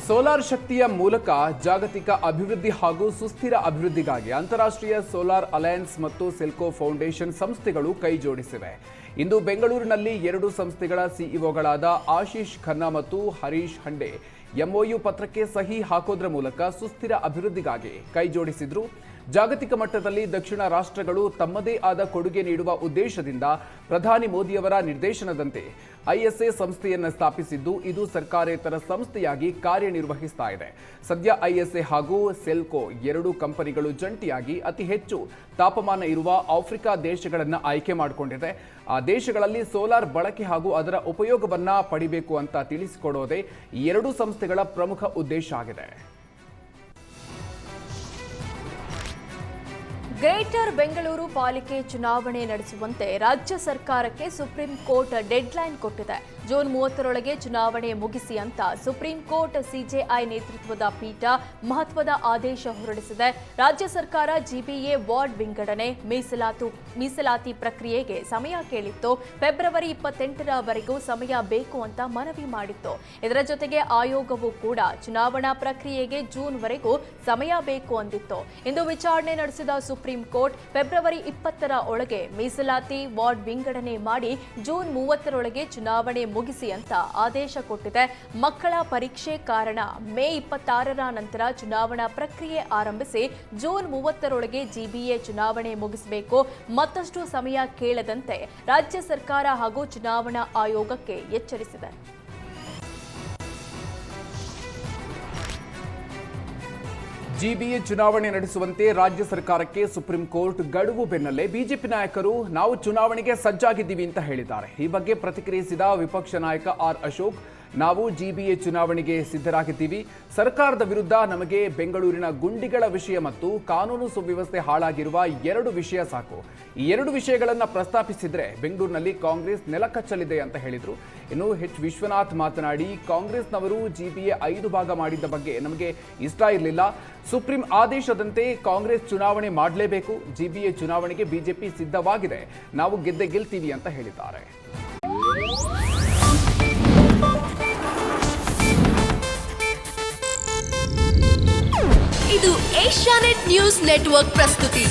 Solar ಶಕ್ತಿಯ ಮೂಲಕ ಜಾಗತಿಕ ಅಭಿವೃದ್ಧಿ ಹಾಗೂ ಸುಸ್ಥಿರ ಅಭಿವೃದ್ಧಿಗಾಗಿ ಅಂತಾರಾಷ್ಟ್ರೀಯ ಸೋಲಾರ್ ಅಲಯನ್ಸ್ ಮತ್ತು ಸಿಲ್ಕೋ ಫೌಂಡೇಶನ್ ಸಂಸ್ಥೆಗಳು ಕೈಜೋಡಿಸಿವೆ. ಇಂದು ಬೆಂಗಳೂರಿನಲ್ಲಿ ಎರಡು ಸಂಸ್ಥೆಗಳ ಸಿಇಒಗಳಾದ ಆಶೀಶ್ ಖನ್ನಾ ಮತ್ತು ಹರೀಶ್ ಹಂಡೆ ಎಂಒಯು ಪತ್ರಕ್ಕೆ ಸಹಿ ಹಾಕೋದ್ರ ಮೂಲಕ ಸುಸ್ಥಿರ ಅಭಿವೃದ್ಧಿಗಾಗಿ ಕೈಜೋಡಿಸಿದ್ರು. ಜಾಗತಿಕ ಮಟ್ಟದಲ್ಲಿ ದಕ್ಷಿಣ ರಾಷ್ಟ್ರಗಳು ತಮ್ಮದೇ ಆದ ಕೊಡುಗೆ ನೀಡುವ ಉದ್ದೇಶದಿಂದ ಪ್ರಧಾನಿ ಮೋದಿಯವರ ನಿರ್ದೇಶನದಂತೆ ಐಎಸ್ಎ ಸಂಸ್ಥೆಯನ್ನು ಸ್ಥಾಪಿಸಿದ್ದು, ಇದು ಸರ್ಕಾರೇತರ ಸಂಸ್ಥೆಯಾಗಿ ಕಾರ್ಯನಿರ್ವಹಿಸ್ತಾ ಇದೆ. ಸದ್ಯ ಐಎಸ್ಎ ಹಾಗೂ ಸೆಲ್ಕೋ ಎರಡೂ ಕಂಪನಿಗಳು ಜಂಟಿಯಾಗಿ ಅತಿ ಹೆಚ್ಚು ತಾಪಮಾನ ಇರುವ ಆಫ್ರಿಕಾ ದೇಶಗಳನ್ನು ಆಯ್ಕೆ ಮಾಡಿಕೊಂಡಿದೆ. ಆ ದೇಶಗಳಲ್ಲಿ ಸೋಲಾರ್ ಬಳಕೆ ಹಾಗೂ ಅದರ ಉಪಯೋಗವನ್ನ ಪಡಿಬೇಕು ಅಂತ ತಿಳಿಸಿಕೊಡೋದೇ ಈ ಎರಡೂ ಸಂಸ್ಥೆಗಳ ಪ್ರಮುಖ ಉದ್ದೇಶ ಆಗಿದೆ. ಗ್ರೇಟರ್ ಬೆಂಗಳೂರು ಪಾಲಿಕೆ ಚುನಾವಣೆ ನಡೆಸುವಂತೆ ರಾಜ್ಯ ಸರ್ಕಾರಕ್ಕೆ ಸುಪ್ರೀಂ ಕೋರ್ಟ್ ಡೆಡ್ಲೈನ್ ಕೊಟ್ಟಿದೆ. ಜೂನ್ 30ರೊಳಗೆ ಚುನಾವಣೆ ಮುಗಿಸಿ ಅಂತ ಸುಪ್ರೀಂ ಕೋರ್ಟ್ ಸಿಜೆಐ ನೇತೃತ್ವದ ಪೀಠ ಮಹತ್ವದ ಆದೇಶ ಹೊರಡಿಸಿದೆ. ರಾಜ್ಯ ಸರ್ಕಾರ ಜಿಬಿಎ ವಾರ್ಡ್ ವಿಂಗಡಣೆ ಮೀಸಲಾತಿ ಪ್ರಕ್ರಿಯೆಗೆ ಸಮಯ ಕೇಳಿತ್ತು. ಫೆಬ್ರವರಿ 28ರವರೆಗೂ ಸಮಯ ಬೇಕು ಅಂತ ಮನವಿ ಮಾಡಿತ್ತು. ಇದರ ಜೊತೆಗೆ ಆಯೋಗವು ಕೂಡ ಚುನಾವಣಾ ಪ್ರಕ್ರಿಯೆಗೆ ಜೂನ್ವರೆಗೂ ಸಮಯ ಬೇಕು ಅಂದಿತ್ತು. ಇಂದು ವಿಚಾರಣೆ ನಡೆಸಿದ ಸುಪ್ರೀಂ ಕೋರ್ಟ್ ಫೆಬ್ರವರಿ 20ರ ಒಳಗೆ ಮೀಸಲಾತಿ ವಾರ್ಡ್ ವಿಂಗಡಣೆ ಮಾಡಿ ಜೂನ್ 30ರೊಳಗೆ ಚುನಾವಣೆ ಮುಗಿಸಿ ಅಂತ ಆದೇಶ ಕೊಟ್ಟಿದೆ. ಮಕ್ಕಳ ಪರೀಕ್ಷೆ ಕಾರಣ ಮೇ 26ರ ನಂತರ ಚುನಾವಣಾ ಪ್ರಕ್ರಿಯೆ ಆರಂಭಿಸಿ ಜೂನ್ 30ರೊಳಗೆ ಜಿಬಿಎ ಚುನಾವಣೆ ಮುಗಿಸಬೇಕು. ಮತ್ತಷ್ಟು ಸಮಯ ಕೇಳದಂತೆ ರಾಜ್ಯ ಸರ್ಕಾರ ಹಾಗೂ ಚುನಾವಣಾ ಆಯೋಗಕ್ಕೆ ಎಚ್ಚರಿಸಿದೆ. ಜಿಬಿಎ ಚುನಾವಣೆ ನಡೆಸುವಂತೆ ರಾಜ್ಯ ಸರ್ಕಾರಕ್ಕೆ ಸುಪ್ರೀಂ ಕೋರ್ಟ್ ಗಡುವು ಬೆನ್ನಲ್ಲೇ ಬಿಜೆಪಿ ನಾಯಕರು ನಾವು ಚುನಾವಣೆಗೆ ಸಜ್ಜಾಗಿದ್ದೀವಿ ಅಂತ ಹೇಳಿದ್ದಾರೆ. ಈ ಬಗ್ಗೆ ಪ್ರತಿಕ್ರಿಯಿಸಿದ ವಿಪಕ್ಷ ನಾಯಕ ಆರ್ ಅಶೋಕ್, ನಾವು ಜಿಬಿಎ ಚುನಾವಣೆಗೆ ಸಿದ್ಧರಾಗಿದ್ದೀವಿ. ಸರ್ಕಾರದ ವಿರುದ್ಧ ನಮಗೆ ಬೆಂಗಳೂರಿನ ಗುಂಡಿಗಳ ವಿಷಯ ಮತ್ತು ಕಾನೂನು ಸುವ್ಯವಸ್ಥೆ ಹಾಳಾಗಿರುವ ಎರಡು ವಿಷಯ ಸಾಕು. ಈ ಎರಡು ವಿಷಯಗಳನ್ನು ಪ್ರಸ್ತಾಪಿಸಿದ್ರೆ ಬೆಂಗಳೂರಿನಲ್ಲಿ ಕಾಂಗ್ರೆಸ್ ನೆಲಕಚ್ಚಲಿದೆ ಅಂತ ಹೇಳಿದರು. ಇನ್ನು ಎಚ್ ವಿಶ್ವನಾಥ್ ಮಾತನಾಡಿ, ಕಾಂಗ್ರೆಸ್ನವರು ಜಿಬಿಎ 5 ಭಾಗ ಮಾಡಿದ್ದ ಬಗ್ಗೆ ನಮಗೆ ಇಷ್ಟ ಇರಲಿಲ್ಲ. ಸುಪ್ರೀಂ ಆದೇಶದಂತೆ ಕಾಂಗ್ರೆಸ್ ಚುನಾವಣೆ ಮಾಡಲೇಬೇಕು. ಜಿಬಿಎ ಚುನಾವಣೆಗೆ ಬಿಜೆಪಿ ಸಿದ್ಧವಾಗಿದೆ. ನಾವು ಗೆದ್ದೇ ಗೆಲ್ತೀವಿ ಅಂತ ಹೇಳಿದ್ದಾರೆ. ಇದು ಏಷ್ಯಾನೆಟ್ ನ್ಯೂಸ್ ನೆಟ್ವರ್ಕ್ ಪ್ರಸ್ತುತಿ.